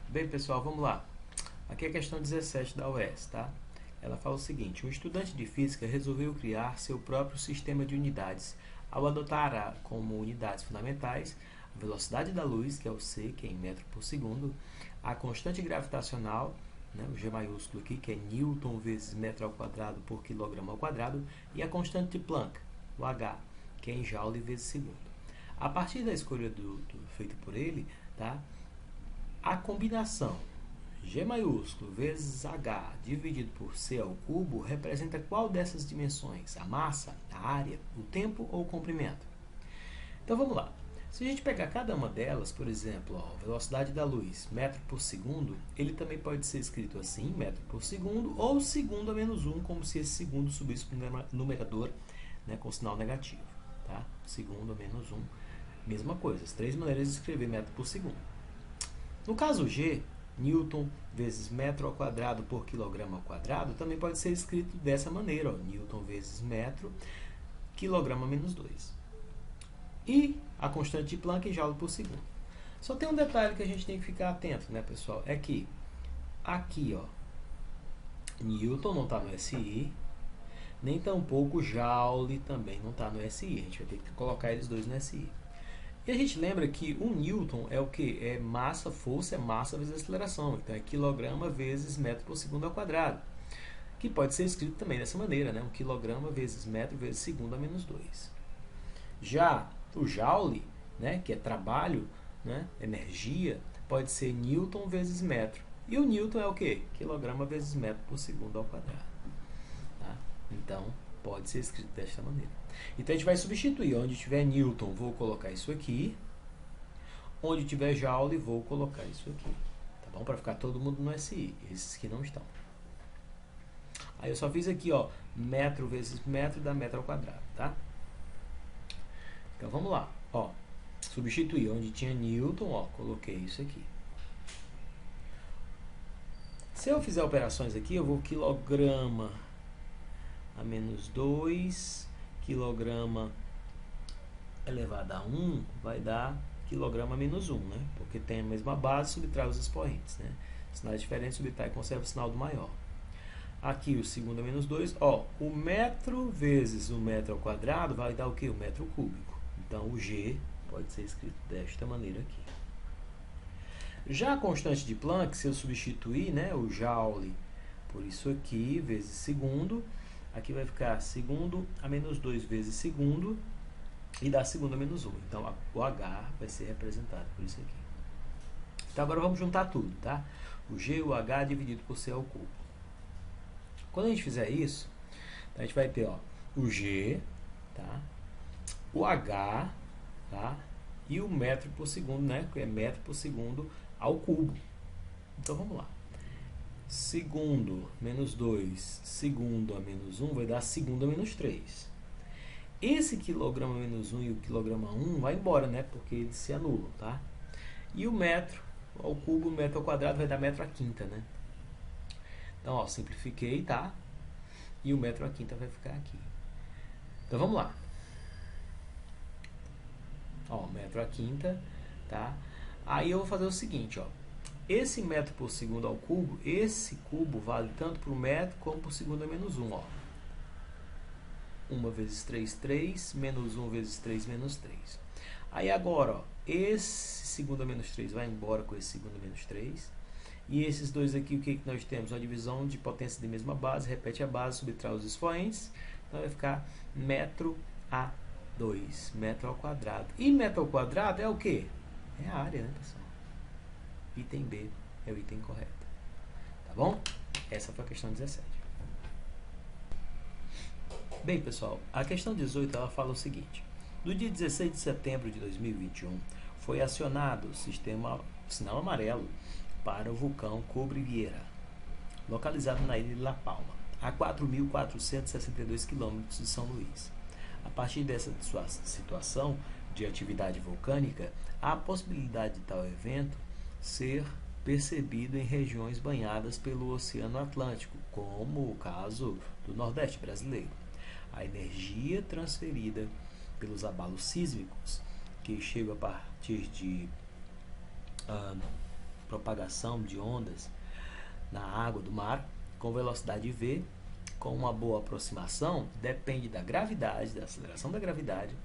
Bem, pessoal, vamos lá. Aqui é a questão 17 da UES, tá? Ela fala o seguinte: um estudante de física resolveu criar seu próprio sistema de unidades ao adotar como unidades fundamentais a velocidade da luz, que é o c, que é em metro por segundo, a constante gravitacional, né, o G maiúsculo aqui, que é Newton vezes metro ao quadrado por quilograma ao quadrado, e a constante de Planck, o H, que é em joule vezes segundo. A partir da escolha do feita por ele, tá? A combinação G maiúsculo vezes H dividido por C ao cubo representa qual dessas dimensões? A massa, a área, o tempo ou o comprimento? Então vamos lá. Se a gente pegar cada uma delas, por exemplo, a velocidade da luz, metro por segundo, ele também pode ser escrito assim, metro por segundo, ou segundo a menos 1, como se esse segundo subisse para o numerador, né, com sinal negativo. Tá? Segundo a menos 1, mesma coisa, as três maneiras de escrever metro por segundo. No caso G, Newton vezes metro ao quadrado por quilograma ao quadrado também pode ser escrito dessa maneira, ó, Newton vezes metro, quilograma menos 2. E a constante de Planck em joule por segundo. Só tem um detalhe que a gente tem que ficar atento, né, pessoal? É que aqui, ó, Newton não está no SI, nem tampouco Joule também não está no SI. A gente vai ter que colocar eles dois no SI. E a gente lembra que o Newton é o que? É massa, força, é massa vezes aceleração. Então é quilograma vezes metro por segundo ao quadrado. Que pode ser escrito também dessa maneira, né? Um quilograma vezes metro vezes segundo a menos 2. Já o Joule, né, que é trabalho, né, energia, pode ser Newton vezes metro. E o Newton é o que? Quilograma vezes metro por segundo ao quadrado. Tá? Então, pode ser escrito desta maneira. Então, a gente vai substituir. Onde tiver Newton, vou colocar isso aqui. Onde tiver Joule, vou colocar isso aqui. Tá bom? Para ficar todo mundo no SI. Esses que não estão. Aí eu só fiz aqui, ó, metro vezes metro dá metro ao quadrado, tá? Então, vamos lá. Ó, substituir. Onde tinha Newton, ó, coloquei isso aqui. Se eu fizer operações aqui, eu vou quilograma a menos 2, quilograma elevado a 1 vai dar quilograma menos 1, né? Porque tem a mesma base, subtrai os expoentes, né? Sinais diferentes, subtrai e conserva o sinal do maior. Aqui o segundo a menos 2, ó, o metro vezes o metro ao quadrado vai dar o que? O metro cúbico. Então o G pode ser escrito desta maneira aqui. Já a constante de Planck, se eu substituir, né, o Joule por isso aqui, vezes segundo, aqui vai ficar segundo a menos 2 vezes segundo, e dá segundo a menos 1. Então, o H vai ser representado por isso aqui. Então, agora vamos juntar tudo, tá? O G e o H dividido por C ao cubo. Quando a gente fizer isso, a gente vai ter, ó, o G, tá? O H, tá? E o metro por segundo, né? Que é metro por segundo ao cubo. Então, vamos lá. Segundo menos 2, segundo a menos 1, vai dar segundo a menos 3. Esse quilograma menos 1 e o quilograma 1 vai embora, né? Porque eles se anulam, tá? E o metro ao cubo, metro ao quadrado, vai dar metro à quinta, né? Então, ó, simplifiquei, tá? E o metro à quinta vai ficar aqui. Então, vamos lá. Ó, metro à quinta, tá? Aí eu vou fazer o seguinte, ó. Esse metro por segundo ao cubo, esse cubo vale tanto para o metro como por segundo a menos 1, ó. 1 vezes 3, 3, menos 1 vezes 3, menos 3. Aí agora, ó, esse segundo a menos 3 vai embora com esse segundo a menos 3. E esses dois aqui, o que nós temos? Uma divisão de potência de mesma base, repete a base, subtrai os expoentes. Então vai ficar metro a 2, metro ao quadrado. E metro ao quadrado é o quê? É a área, né, pessoal? Item B é o item correto. Tá bom? Essa foi a questão 17. Bem, pessoal, a questão 18 ela fala o seguinte: no dia 16 de setembro de 2021, foi acionado o sistema sinal amarelo para o vulcão Cobre Vieira, localizado na ilha de La Palma, a 4.462 km de São Luís. A partir dessa sua situação de atividade vulcânica, há a possibilidade de tal evento ser percebido em regiões banhadas pelo Oceano Atlântico, como o caso do Nordeste brasileiro. A energia transferida pelos abalos sísmicos, que chegam a partir de propagação de ondas na água do mar com velocidade v, com uma boa aproximação, depende da gravidade, da aceleração da gravidade,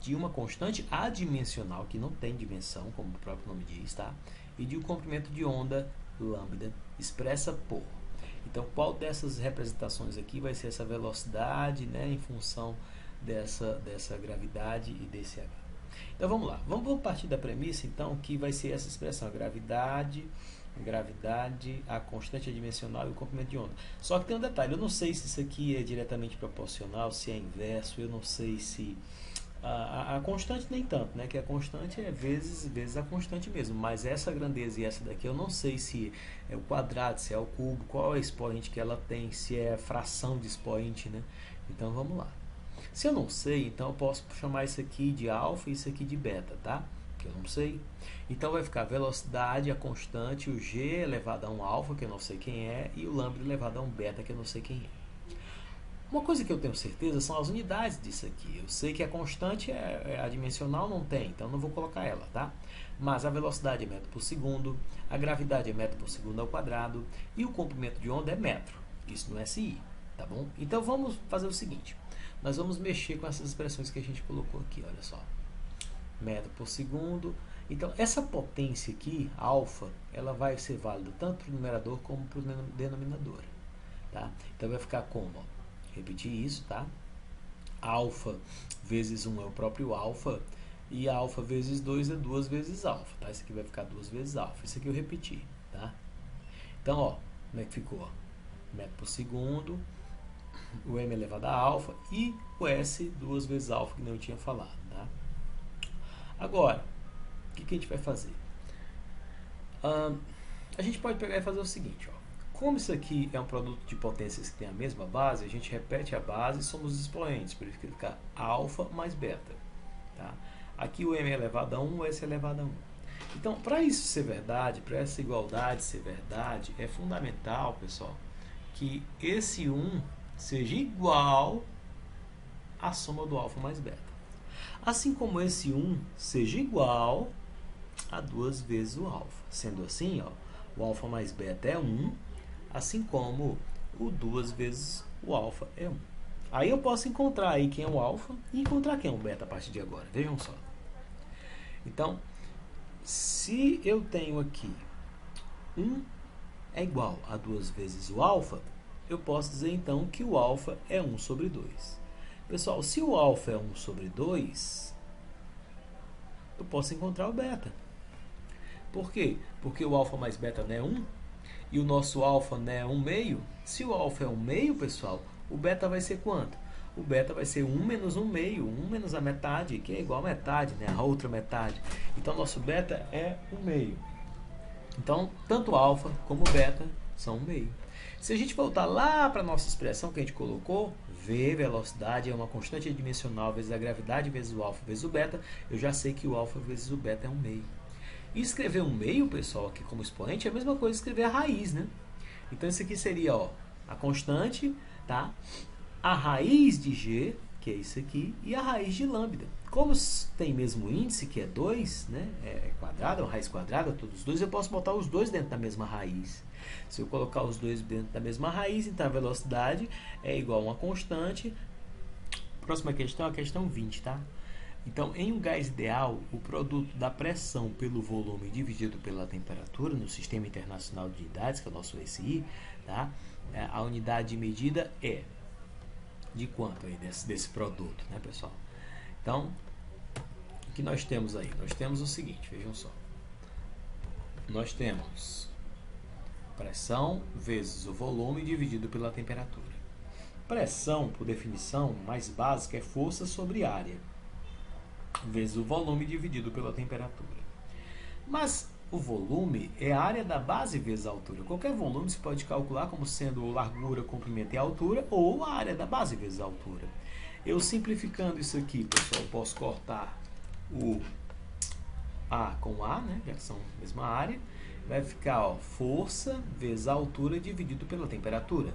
de uma constante adimensional, que não tem dimensão, como o próprio nome diz, tá? E de um comprimento de onda lambda, expressa por. Então, qual dessas representações aqui vai ser essa velocidade, né, em função dessa gravidade e desse h? Então, vamos lá. Vamos partir da premissa, então, que vai ser essa expressão, gravidade, a constante adimensional e o comprimento de onda. Só que tem um detalhe, eu não sei se isso aqui é diretamente proporcional, se é inverso, eu não sei se... A constante nem tanto, né? Que a constante é vezes a constante mesmo, mas essa grandeza e essa daqui eu não sei se é o quadrado, se é o cubo, qual é o expoente que ela tem, se é fração de expoente, né? Então vamos lá. Se eu não sei, então eu posso chamar isso aqui de alfa e isso aqui de beta, tá? Que eu não sei. Então vai ficar a velocidade, a constante, o g elevado a um alfa, que eu não sei quem é, e o lambda elevado a um beta, que eu não sei quem é. Uma coisa que eu tenho certeza são as unidades disso aqui. Eu sei que a constante é adimensional, não tem, então não vou colocar ela, tá? Mas a velocidade é metro por segundo, a gravidade é metro por segundo ao quadrado e o comprimento de onda é metro. Isso no SI, tá bom? Então vamos fazer o seguinte. Nós vamos mexer com essas expressões que a gente colocou aqui, olha só. Metro por segundo. Então, essa potência aqui, alfa, ela vai ser válida tanto para o numerador como para o denominador, tá? Então vai ficar como, ó, repetir isso, tá? Alfa vezes 1 é o próprio alfa, e alfa vezes 2 é 2 vezes alfa, tá? Isso aqui vai ficar 2 vezes alfa. Isso aqui eu repeti, tá? Então, ó, como é que ficou? Ó? Metro por segundo, o m elevado a alfa e o s 2 vezes alfa, que não eu tinha falado, tá? Agora, o que a gente vai fazer? A gente pode pegar e fazer o seguinte, ó. Como isso aqui é um produto de potências que tem a mesma base, a gente repete a base e somos os expoentes, por isso que fica alfa mais beta. Tá? Aqui o m é elevado a 1, o s é elevado a 1. Então, para isso ser verdade, para essa igualdade ser verdade, é fundamental, pessoal, que esse 1 seja igual à soma do alfa mais beta. Assim como esse 1 seja igual a 2 vezes o alfa. Sendo assim, ó, o alfa mais beta é 1, assim como o 2 vezes o alfa é 1. Aí eu posso encontrar aí quem é o alfa e encontrar quem é o beta a partir de agora. Vejam só. Então, se eu tenho aqui 1 é igual a 2 vezes o alfa, eu posso dizer então que o alfa é 1 sobre 2. Pessoal, se o alfa é 1 sobre 2, eu posso encontrar o beta. Por quê? Porque o alfa mais beta não é 1 e o nosso alfa não é 1 meio. Se o alfa é 1 meio, pessoal, o beta vai ser quanto? O beta vai ser 1 menos 1 meio, 1 menos a metade, que é igual a metade, né? A outra metade. Então, nosso beta é 1 meio. Então, tanto alfa como beta são 1 meio. Se a gente voltar lá para a nossa expressão que a gente colocou, V, velocidade, é uma constante adimensional vezes a gravidade vezes o alfa vezes o beta, eu já sei que o alfa vezes o beta é 1 meio. E escrever 1 meio, pessoal, aqui como expoente, é a mesma coisa que escrever a raiz, né? Então, isso aqui seria, ó, a constante, tá? A raiz de G, que é isso aqui, e a raiz de lambda. Como tem mesmo índice, que é 2, né? É quadrado, é uma raiz quadrada, todos os dois, eu posso botar os dois dentro da mesma raiz. Se eu colocar os dois dentro da mesma raiz, então a velocidade é igual a uma constante. Próxima questão, a questão 20, tá? Então, em um gás ideal, o produto da pressão pelo volume dividido pela temperatura no Sistema Internacional de Unidades, que é o nosso SI, tá? A unidade de medida é de quanto aí desse produto, né, pessoal? Então, o que nós temos aí? Nós temos o seguinte, vejam só. Nós temos pressão vezes o volume dividido pela temperatura. Pressão, por definição mais básica, é força sobre área, vezes o volume dividido pela temperatura. Mas o volume é a área da base vezes a altura. Qualquer volume se pode calcular como sendo largura, comprimento e altura, ou a área da base vezes a altura. Eu simplificando isso aqui, pessoal, posso cortar o A com A, né, já que são a mesma área. Vai ficar, ó, força vezes a altura dividido pela temperatura.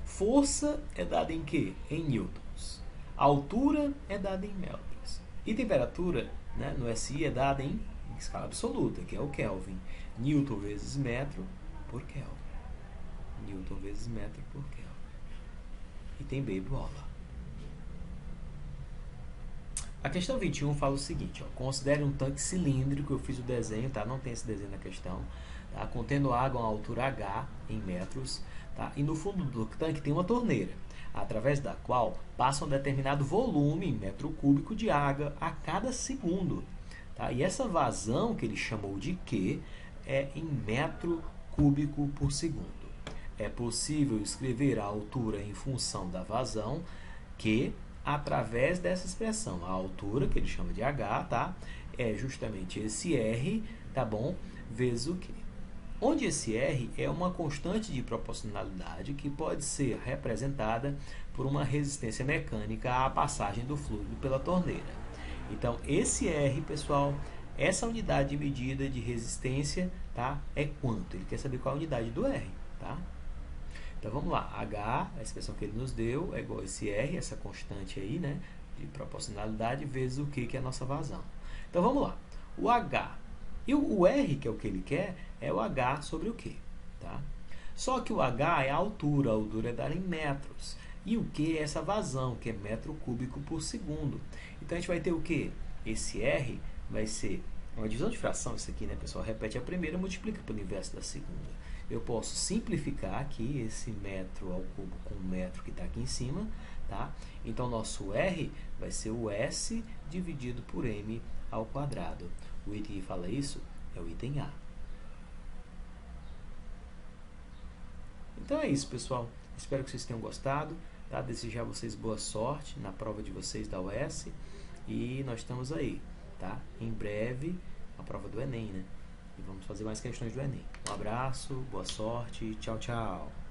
Força é dada em quê? Em newtons. Altura é dada em metros. E temperatura, né, no SI é dada em escala absoluta, que é o Kelvin. Newton vezes metro por Kelvin. Newton vezes metro por Kelvin. Item B, bola. A questão 21 fala o seguinte, ó, considere um tanque cilíndrico, eu fiz o desenho, tá? Não tem esse desenho na questão, tá? Contendo água a uma altura H em metros, tá? E no fundo do tanque tem uma torneira, através da qual passa um determinado volume em metro cúbico de água a cada segundo, tá? E essa vazão, que ele chamou de Q, é em metro cúbico por segundo. É possível escrever a altura em função da vazão, Q, através dessa expressão. A altura, que ele chama de H, tá? É justamente esse R, tá bom? Vezes o Q. Onde esse R é uma constante de proporcionalidade que pode ser representada por uma resistência mecânica à passagem do fluido pela torneira. Então, esse R, pessoal, essa unidade de medida de resistência, tá? É quanto? Ele quer saber qual a unidade do R, tá? Então, vamos lá. H, a expressão que ele nos deu, é igual a esse R, essa constante aí, né? De proporcionalidade, vezes o Q, que é a nossa vazão. Então, vamos lá. O H e o R, que é o que ele quer, é o H sobre o Q, tá? Só que o H é a altura é dada em metros. E o Q é essa vazão, que é metro cúbico por segundo. Então, a gente vai ter o quê? Esse R vai ser uma divisão de fração, isso aqui, né, pessoal? Repete a primeira, multiplica pelo inverso da segunda. Eu posso simplificar aqui esse metro ao cubo com o metro que está aqui em cima, tá? Então, nosso R vai ser o S dividido por M ao quadrado. O item que fala isso é o item A. Então é isso, pessoal. Espero que vocês tenham gostado, tá? Desejar a vocês boa sorte na prova de vocês da UES. E nós estamos aí, tá? Em breve, a prova do Enem, né? E vamos fazer mais questões do Enem. Um abraço, boa sorte, tchau, tchau.